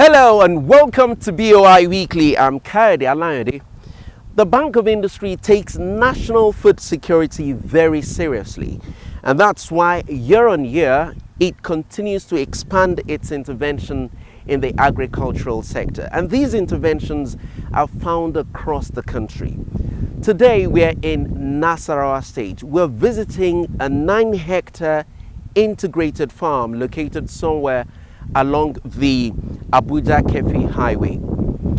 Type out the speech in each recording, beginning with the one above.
Hello and welcome to BOI Weekly. I'm Kayode Alayode. The Bank of Industry takes national food security very seriously, and that's why year on year it continues to expand its intervention in the agricultural sector. And these interventions are found across the country. Today we are in Nasarawa State. We're visiting a 9-hectare integrated farm located somewhere along the Abuja-Kefi Highway.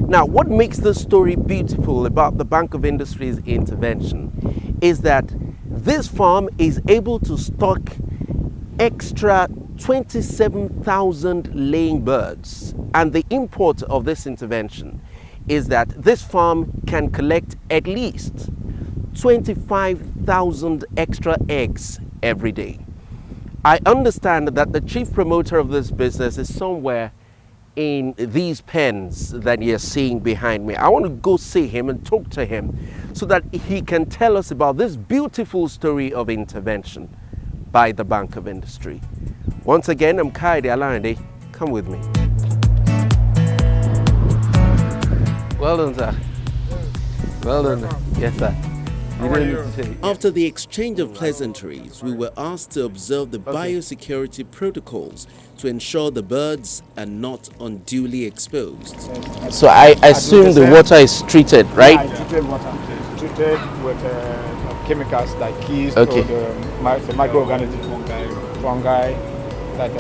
Now, what makes this story beautiful about the Bank of Industry's intervention is that this farm is able to stock extra 27,000 laying birds. And the import of this intervention is that this farm can collect at least 25,000 extra eggs every day. I understand that the chief promoter of this business is somewhere in these pens that you're seeing behind me. I want to go see him and talk to him so that he can tell us about this beautiful story of intervention by the Bank of Industry. Once again, I'm Kayode Alayode. Come with me. Well done, sir. Well done. Yes, sir. After the exchange of pleasantries, we were asked to observe the biosecurity protocols to ensure the birds are not unduly exposed. So I assume the water is treated, right? Yeah, treated water. Treated with chemicals like yeast Okay. or the microorganism fungi. That,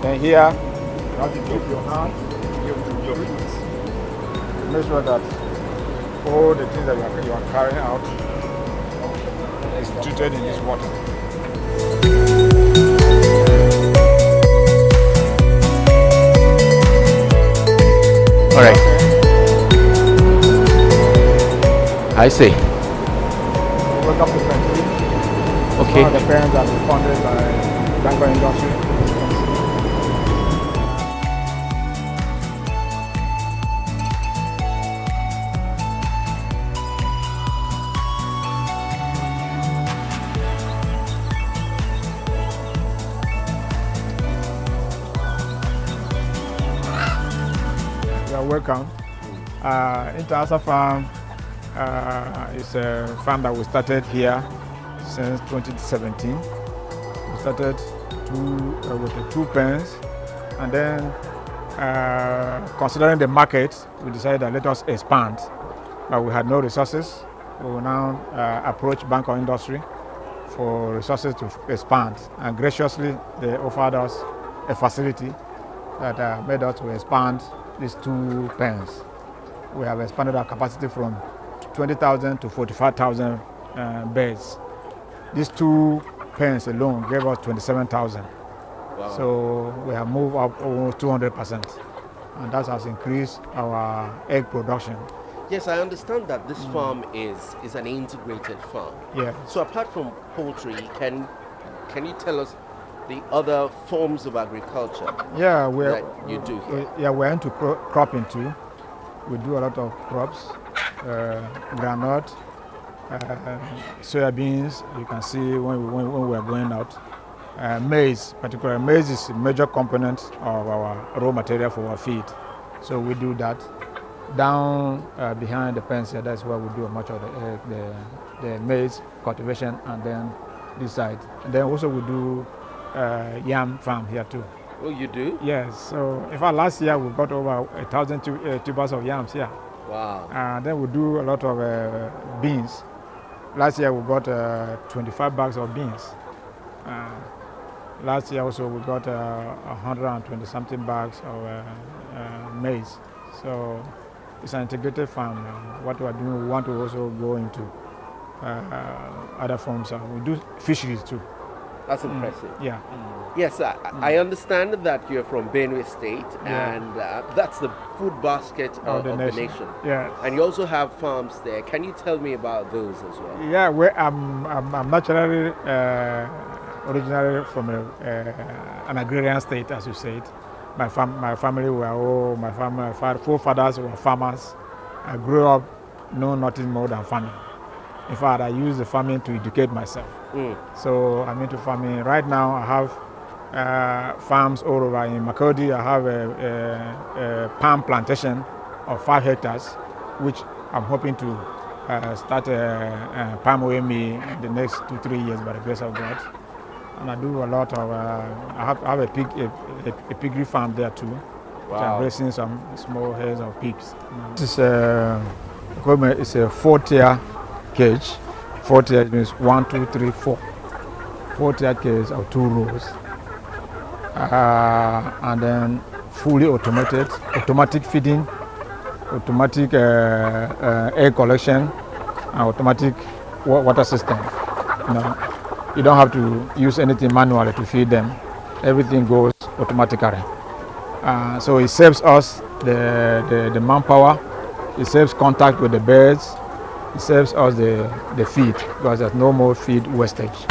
then here, you have to keep your hands, your feet. Make sure that all the things that you are carrying out is treated in this water. All right. I see. Welcome to Country. Okay. One of the parents that were funded by Bank of Industry. Welcome. Interasa Farm is a farm that we started here since 2017. We started with the 2 pens, and then considering the market, we decided that let us expand. But we had no resources. We will now approach Bank of Industry for resources to expand, and graciously they offered us a facility that made us to expand these 2 pens. We have expanded our capacity from 20,000 to 45,000 beds. These 2 pens alone gave us 27,000. Wow. So we have moved up almost 200%, and that has increased our egg production. Yes, I understand that this farm is an integrated farm. Yeah. So apart from poultry, can you tell us the other forms of agriculture that you do here? We're into cropping too. We do a lot of crops, granite, soybeans. You can see when we are going out. Maize, particularly maize is a major component of our raw material for our feed. So we do that. Down behind the pens here, that's where we do much of the maize cultivation, and then this side. And then also we do yam farm here too. Oh, you do? Yes. So in fact, last year we got over 1,000 tubers of yams here. Wow. And then we do a lot of beans. Last year we got 25 bags of beans. Last year also we got 120 something bags of maize. So it's an integrated farm. What we are doing, we want to also go into other forms. We do fisheries too. That's impressive. Yeah. Yes, I understand that you're from Benue State, and that's the food basket of the nation. Yeah. And you also have farms there. Can you tell me about those as well? Yeah, I'm naturally originally from an agrarian state, as you said. My family were all, my forefathers were farmers. I grew up knowing nothing more than farming. In fact, I use the farming to educate myself. So I'm into farming. Right now I have farms all over. In Makurdi, I have a palm plantation of 5 hectares, which I'm hoping to start palm OME in the next 2-3 years by the grace of God. And I do a lot of, I have a piggery farm there too. Wow. I'm raising some small herds of pigs. This is equipment is a 4-tier cage. 4 tiers means 1, 2, 3, 4. 4-tier cage of 2 rows. And then fully automated, automatic feeding, automatic air collection, and automatic water system. You don't have to use anything manually to feed them. Everything goes automatically. So it saves us the manpower, it saves contact with the birds, it saves us the feed, because there's no more feed wastage.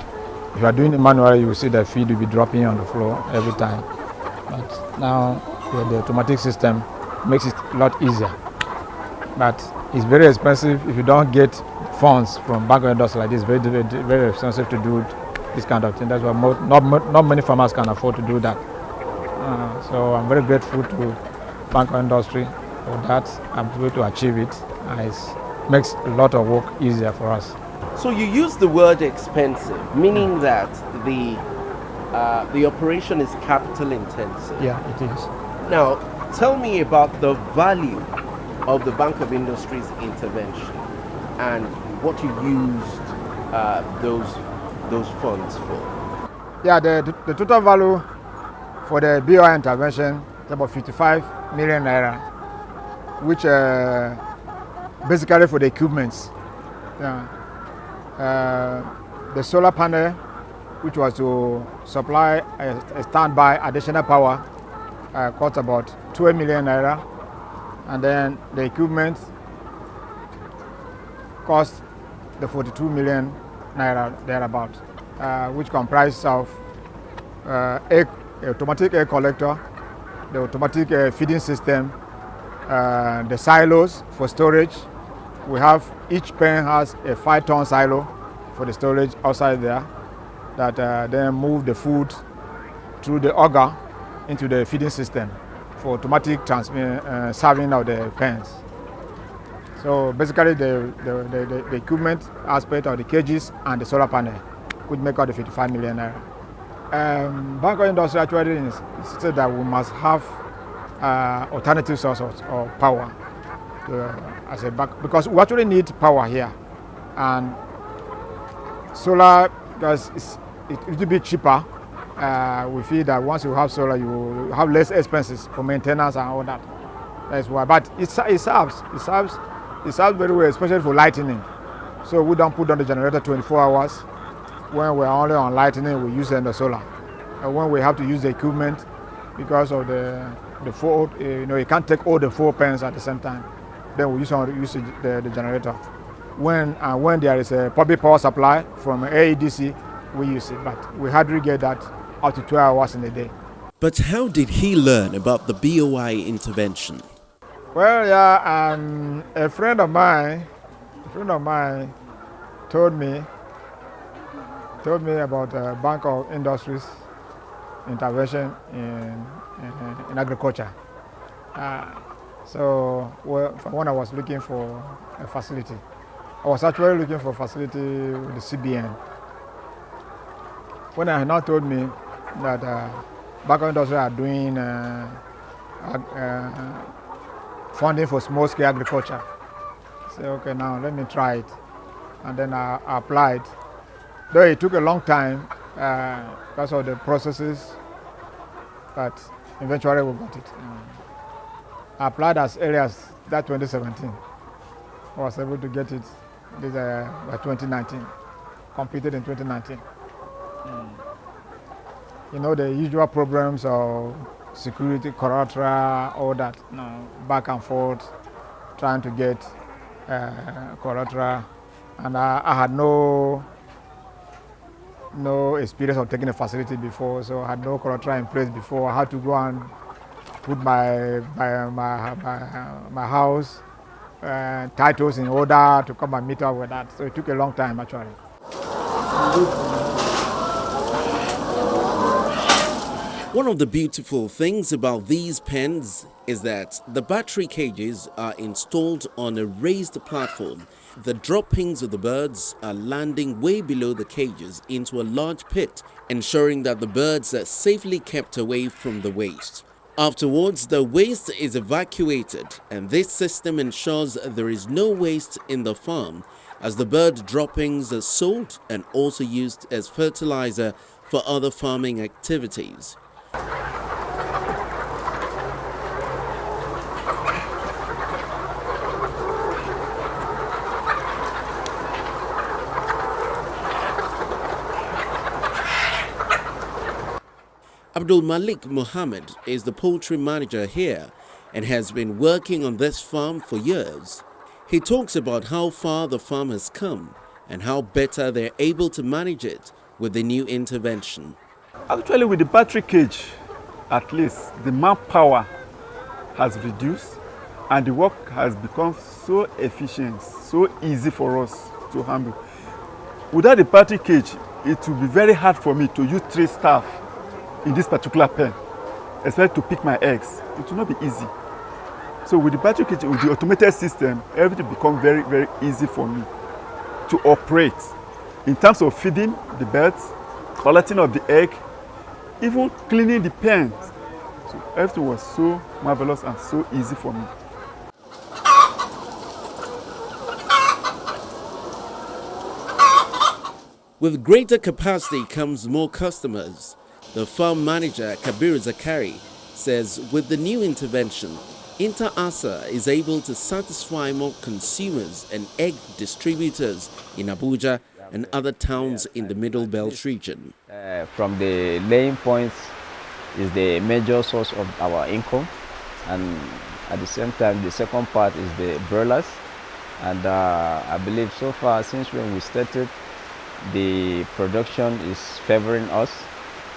If you are doing it manually, you will see that feed will be dropping on the floor every time. But now the automatic system makes it a lot easier. But it's very expensive. If you don't get funds from Bank of Industry like this, very, very, very expensive to do this kind of thing. That's why not many farmers can afford to do that. So I'm very grateful to Bank of Industry for that. I'm able to achieve it, and it makes a lot of work easier for us. So you use the word expensive, meaning that the operation is capital intensive. Yeah, it is. Now, tell me about the value of the Bank of Industry's intervention and what you used those funds for. Yeah, the total value for the BOI intervention is about 55 million naira, which basically for the equipments. Yeah. The solar panel, which was to supply a standby additional power, cost about 12 million naira, and then the equipment cost the 42 million naira thereabout, which comprises of automatic air collector, the automatic feeding system, the silos for storage. We have, each pen has a 5-ton silo for the storage outside there that then move the food through the auger into the feeding system for automatic serving of the pens. So basically the equipment aspect of the cages and the solar panel could make out the 55 million naira. Bank of Industry actually insisted that we must have alternative sources of power as a back, because we actually need power here, and solar, because it's a little bit cheaper. We feel that once you have solar, you have less expenses for maintenance and all that. That's why. But it serves very well, especially for lightning. So we don't put on the generator 24 hours. When we're only on lightning, we use the solar. And when we have to use the equipment, because of the 4, you can't take all the 4 pens at the same time. Then we use the generator. When there is a public power supply from AEDC, we use it. But we hardly get that up to 12 hours in a day. But how did he learn about the BOI intervention? Well, yeah, a friend of mine told me about Bank of Industry's intervention in agriculture. So when I was looking for a facility, I was actually looking for a facility with the CBN. When I had not told me that Bank of Industry are doing funding for small-scale agriculture, I said, okay, now let me try it. And then I applied. Though it took a long time because of the processes, but eventually we got it. I applied as early as that 2017. I was able to get it by 2019, completed in 2019. The usual problems of security, collateral, all that, back and forth, trying to get collateral. And I had no experience of taking a facility before, so I had no collateral in place before. I had to go and put my house titles in order to come and meet up with that. So it took a long time actually. One of the beautiful things about these pens is that the battery cages are installed on a raised platform. The droppings of the birds are landing way below the cages into a large pit, ensuring that the birds are safely kept away from the waste. Afterwards, the waste is evacuated, and this system ensures there is no waste in the farm, as the bird droppings are sold and also used as fertilizer for other farming activities. Abdul Malik Mohammed is the poultry manager here and has been working on this farm for years. He talks about how far the farm has come and how better they're able to manage it with the new intervention. Actually, with the battery cage, at least the manpower has reduced and the work has become so efficient, so easy for us to handle. Without the battery cage, it will be very hard for me to use 3 staff in this particular pen, especially to pick my eggs. It will not be easy. So with the battery cage, with the automated system, everything becomes very, very easy for me to operate. In terms of feeding the birds, collecting of the egg, even cleaning the pens. So everything was so marvelous and so easy for me. With greater capacity comes more customers. The farm manager, Kabir Zakari, says with the new intervention, Inter-Asa is able to satisfy more consumers and egg distributors in Abuja and other towns in the Middle Belt region. From the laying points is the major source of our income, and at the same time the second part is the broilers. And I believe so far since when we started, the production is favoring us,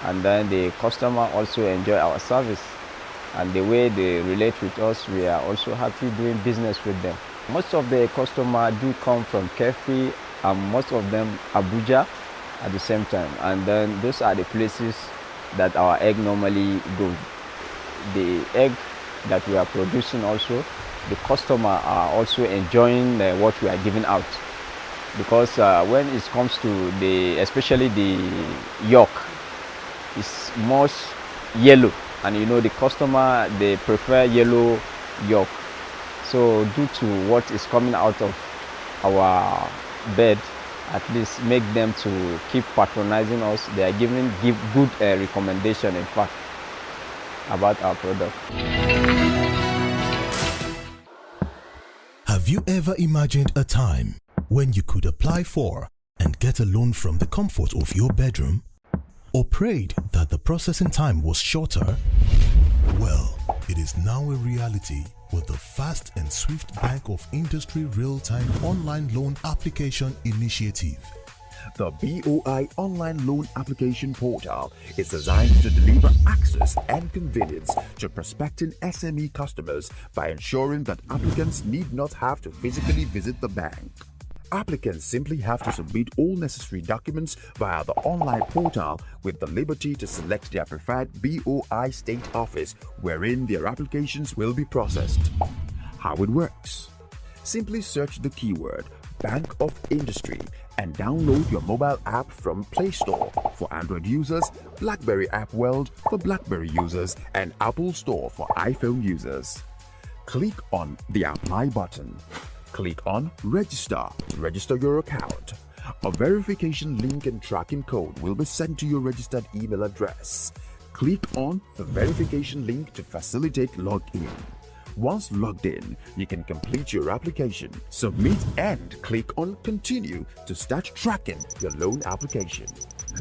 and then the customer also enjoy our service, and the way they relate with us, we are also happy doing business with them. Most of the customers do come from Kefi, and most of them Abuja at the same time, and then those are the places that our egg normally go. The egg that we are producing also, the customer are also enjoying what we are giving out, because when it comes to especially the yolk, it's most yellow, and you know the customer, they prefer yellow yolk. So due to what is coming out of our bed, at least make them to keep patronizing us. They are give good recommendation, in fact, about our product. Have you ever imagined a time when you could apply for and get a loan from the comfort of your bedroom? Or prayed that the processing time was shorter? Well, it is now a reality with the fast and swift Bank of Industry real-time online loan application initiative. The BOI online loan application portal is designed to deliver access and convenience to prospecting SME customers by ensuring that applicants need not have to physically visit the bank. Applicants simply have to submit all necessary documents via the online portal with the liberty to select their preferred BOI state office wherein their applications will be processed. How it works? Simply search the keyword Bank of Industry and download your mobile app from Play Store for Android users, BlackBerry App World for BlackBerry users, and Apple Store for iPhone users. Click on the Apply button. Click on Register to register your account. A verification link and tracking code will be sent to your registered email address. Click on the verification link to facilitate login. Once logged in, you can complete your application, submit, and click on Continue to start tracking your loan application.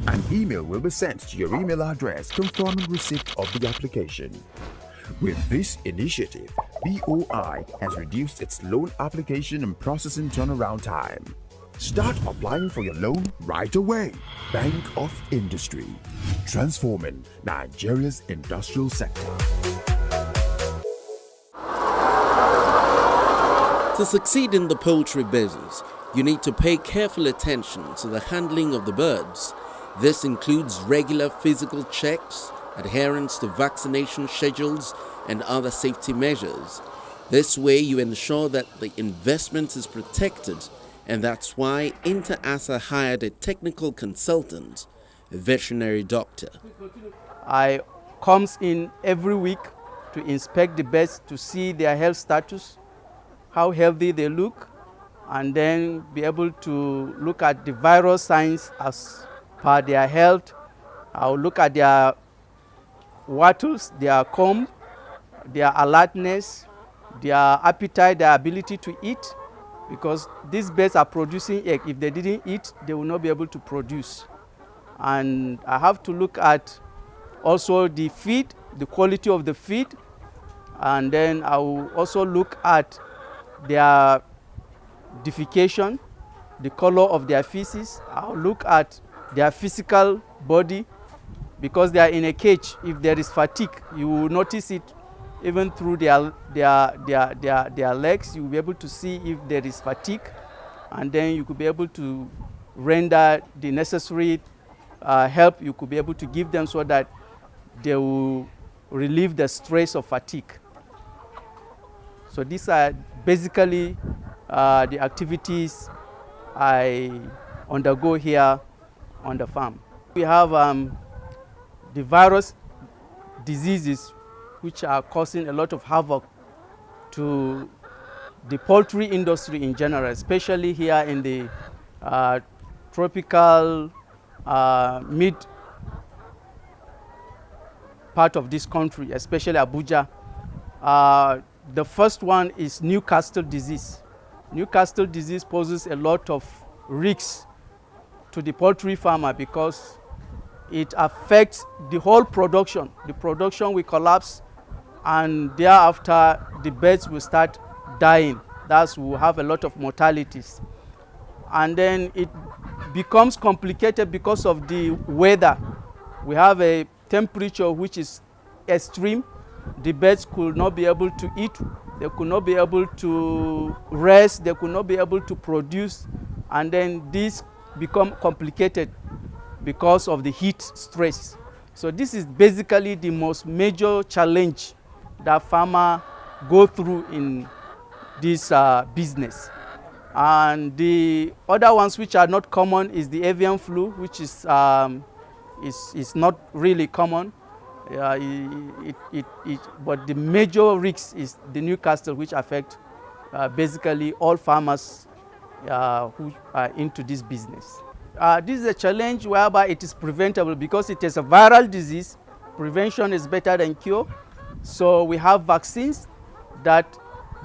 An email will be sent to your email address confirming receipt of the application. With this initiative, BOI has reduced its loan application and processing turnaround time. Start applying for your loan right away. Bank of Industry, transforming Nigeria's industrial sector. To succeed in the poultry business, you need to pay careful attention to the handling of the birds. This includes regular physical checks, adherence to vaccination schedules, and other safety measures. This way, you ensure that the investment is protected, and that's why InterASA hired a technical consultant, a veterinary doctor. I comes in every week to inspect the birds to see their health status, how healthy they look, and then be able to look at the viral signs as per their health. I'll look at their wattles, their comb, their alertness, their appetite, their ability to eat, because these birds are producing egg. If they didn't eat, they will not be able to produce. And I have to look at also the feed, the quality of the feed, and then I will also look at their defecation, the color of their feces. I'll look at their physical body, because they are in a cage. If there is fatigue, you will notice it even through their legs. You will be able to see if there is fatigue, and then you could be able to render the necessary help you could be able to give them so that they will relieve the stress of fatigue. So these are basically the activities I undergo here on the farm. We have the virus diseases which are causing a lot of havoc to the poultry industry in general, especially here in the tropical mid part of this country, especially Abuja. The first one is Newcastle disease. Newcastle disease poses a lot of risks to the poultry farmer because it affects the whole production. The production will collapse, and thereafter the birds will start dying. Thus, we will have a lot of mortalities. And then it becomes complicated because of the weather. We have a temperature which is extreme. The birds could not be able to eat, they could not be able to rest, they could not be able to produce, and then this become complicated because of the heat stress. So this is basically the most major challenge that farmers go through in this business. And the other ones which are not common is the avian flu, which is not really common. But the major risk is the Newcastle, which affect basically all farmers who are into this business. This is a challenge whereby it is preventable because it is a viral disease. Prevention is better than cure. So we have vaccines that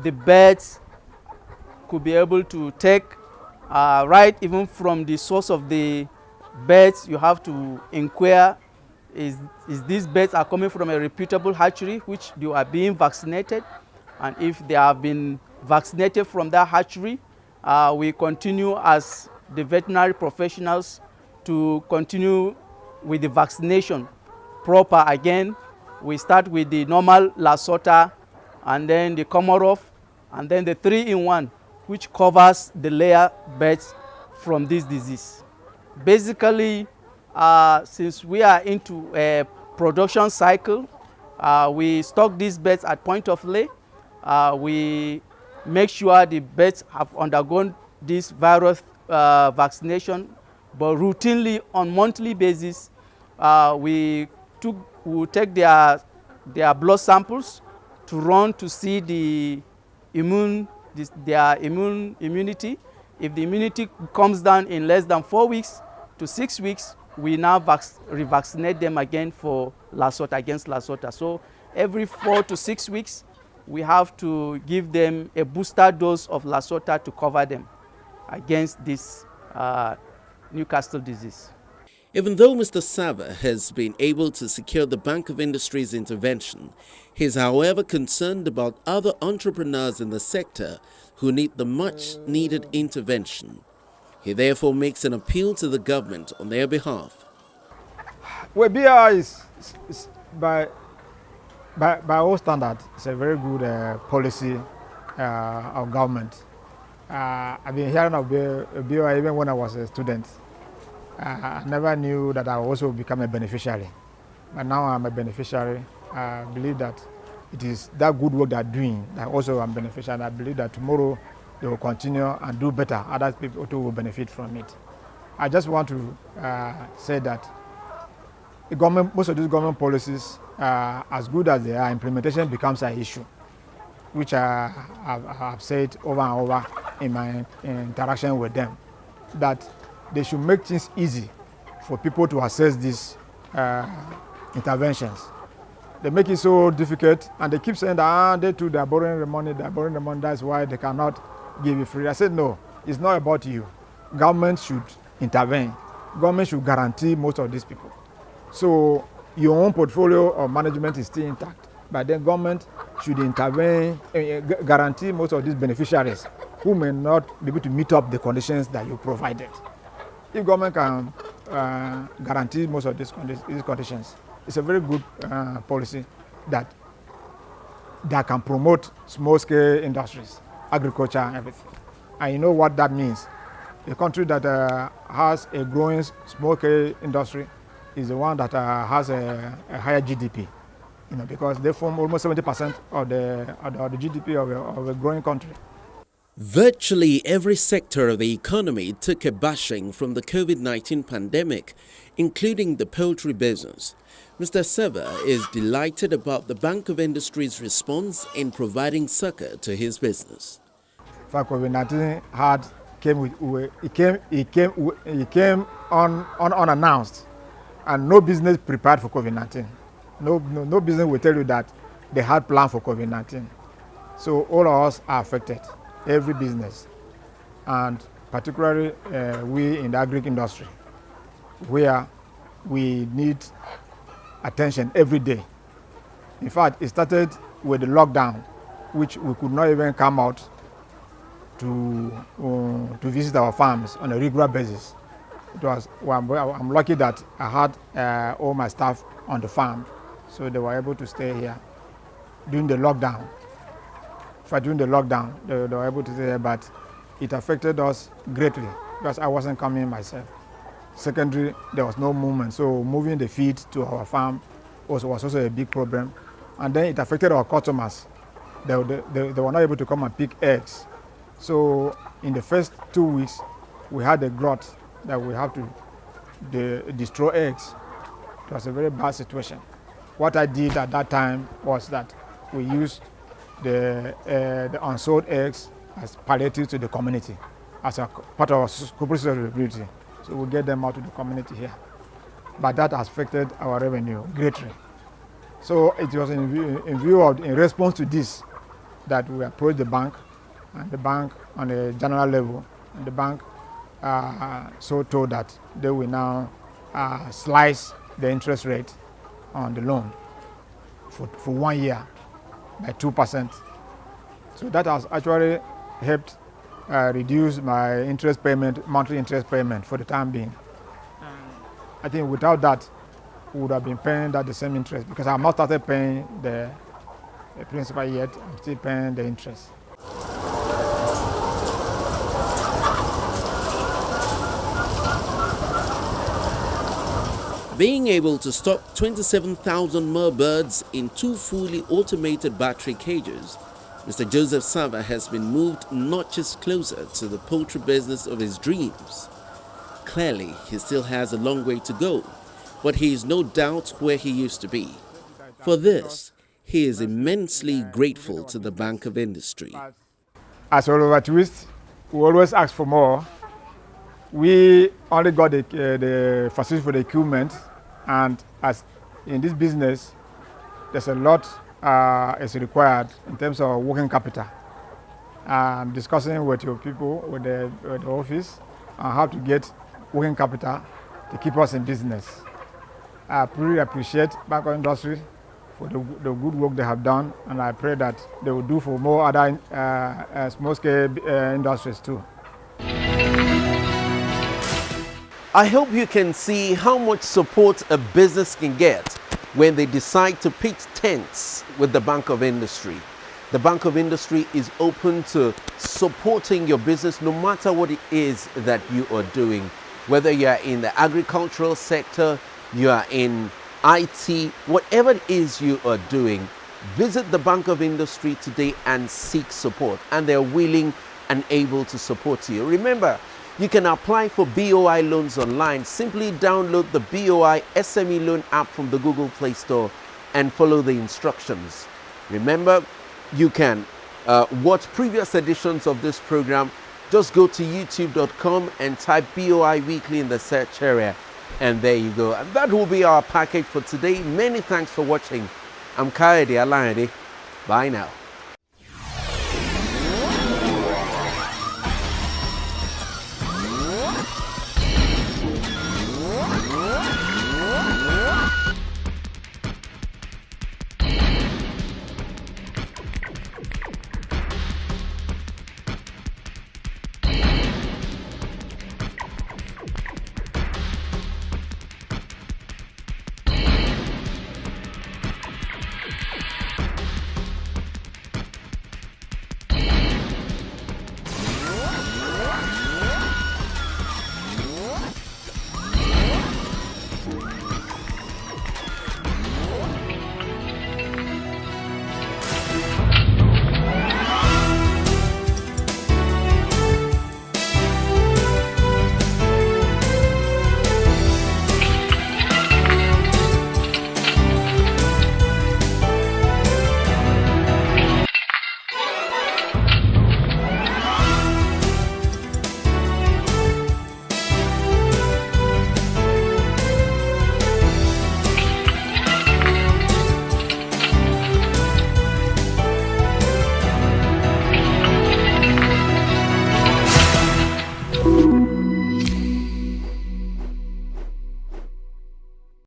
the birds could be able to take right even from the source of the birds. You have to inquire, is these birds are coming from a reputable hatchery which they are being vaccinated, and if they have been vaccinated from that hatchery, we continue as the veterinary professionals to continue with the vaccination proper. Again, we start with the normal Lasota, and then the Komarov, and then the 3-in-1, which covers the layer birds from this disease. Basically, since we are into a production cycle, we stock these birds at point of lay. We make sure the birds have undergone this virus vaccination, but routinely on monthly basis, we take their blood samples to run to see the their immunity. If the immunity comes down in less than 4 weeks to 6 weeks, we now revaccinate them again for Lasota, against Lasota. So every 4 to 6 weeks, we have to give them a booster dose of Lasota to cover them against this Newcastle disease. Even though Mr. Sava has been able to secure the Bank of Industry's intervention, he is however concerned about other entrepreneurs in the sector who need the much needed intervention. He therefore makes an appeal to the government on their behalf. Well, BRI is by all standards, it's a very good policy of government. I've been hearing of BRI even when I was a student. I never knew that I would also become a beneficiary. but now I'm a beneficiary. I believe that it is that good work they're doing that also I'm beneficiary. I believe that tomorrow they will continue and do better. Other people too will benefit from it. I just want to say that the government, most of these government policies, as good as they are, implementation becomes an issue, which I have said over and over in my interaction with them, that they should make things easy for people to access these interventions. They make it so difficult, and they keep saying that they too, they're borrowing the money, that's why they cannot give it free. I said, no, it's not about you. Government should intervene. Government should guarantee most of these people. So your own portfolio of management is still intact, but then government should intervene, guarantee most of these beneficiaries who may not be able to meet up the conditions that you provided. If government can guarantee most of these conditions, it's a very good policy that can promote small-scale industries, agriculture, and everything. And you know what that means. A country that has a growing small-scale industry is the one that has a higher GDP, because they form almost 70% of the GDP of a growing country. Virtually every sector of the economy took a bashing from the COVID-19 pandemic, including the poultry business. Mr. Seva is delighted about the Bank of Industry's response in providing succor to his business. For COVID-19 came unannounced, and no business prepared for COVID-19. No business will tell you that they had planned for COVID-19. So all of us are affected, every business, and particularly we in the agri industry, where we need attention every day. In fact, it started with the lockdown, which we could not even come out to visit our farms on a regular basis. I'm lucky that I had all my staff on the farm, so they were able to stay here during the lockdown. During the lockdown, they were able to stay here, but it affected us greatly because I wasn't coming myself. Secondly, there was no movement, so moving the feed to our farm was also a big problem. And then it affected our customers. They were not able to come and pick eggs. So in the first 2 weeks, we had a glut that we have to destroy eggs. It was a very bad situation. What I did at that time was that we used the unsold eggs as palliative to the community, as a part of our cooperative responsibility. So we get them out to the community here. But that has affected our revenue greatly. So it was in response to this that we approached the bank, and the bank on a general level, and the bank so told that they will now slice the interest rate on the loan for 1 year by 2%. So that has actually helped reduce my interest payment, monthly interest payment for the time being. I think without that, we would have been paying that the same interest, because I have not started paying the principal yet. I'm still paying the interest. Being able to stock 27,000 more birds in 2 fully automated battery cages, Mr. Joseph Seva has been moved notches closer to the poultry business of his dreams. Clearly, he still has a long way to go, but he is no doubt where he used to be. For this, he is immensely grateful to the Bank of Industry. As Oliver Twist, we always ask for more. We only got the facility for the equipment, and as in this business, there's a lot is required in terms of working capital. I'm discussing with your people, with the office, on how to get working capital to keep us in business. I really appreciate Bank of Industry for the good work they have done, and I pray that they will do for more other small-scale industries too. I hope you can see how much support a business can get when they decide to pitch tents with the Bank of Industry. The Bank of Industry is open to supporting your business no matter what it is that you are doing. Whether you are in the agricultural sector, you are in IT, whatever it is you are doing, visit the Bank of Industry today and seek support. And they're willing and able to support you. Remember, you can apply for BOI loans online. Simply download the BOI SME loan app from the Google Play Store and follow the instructions. Remember, you can watch previous editions of this program. Just go to youtube.com and type BOI Weekly in the search area. And there you go. And that will be our package for today. Many thanks for watching. I'm Kayode Alayande. Bye now.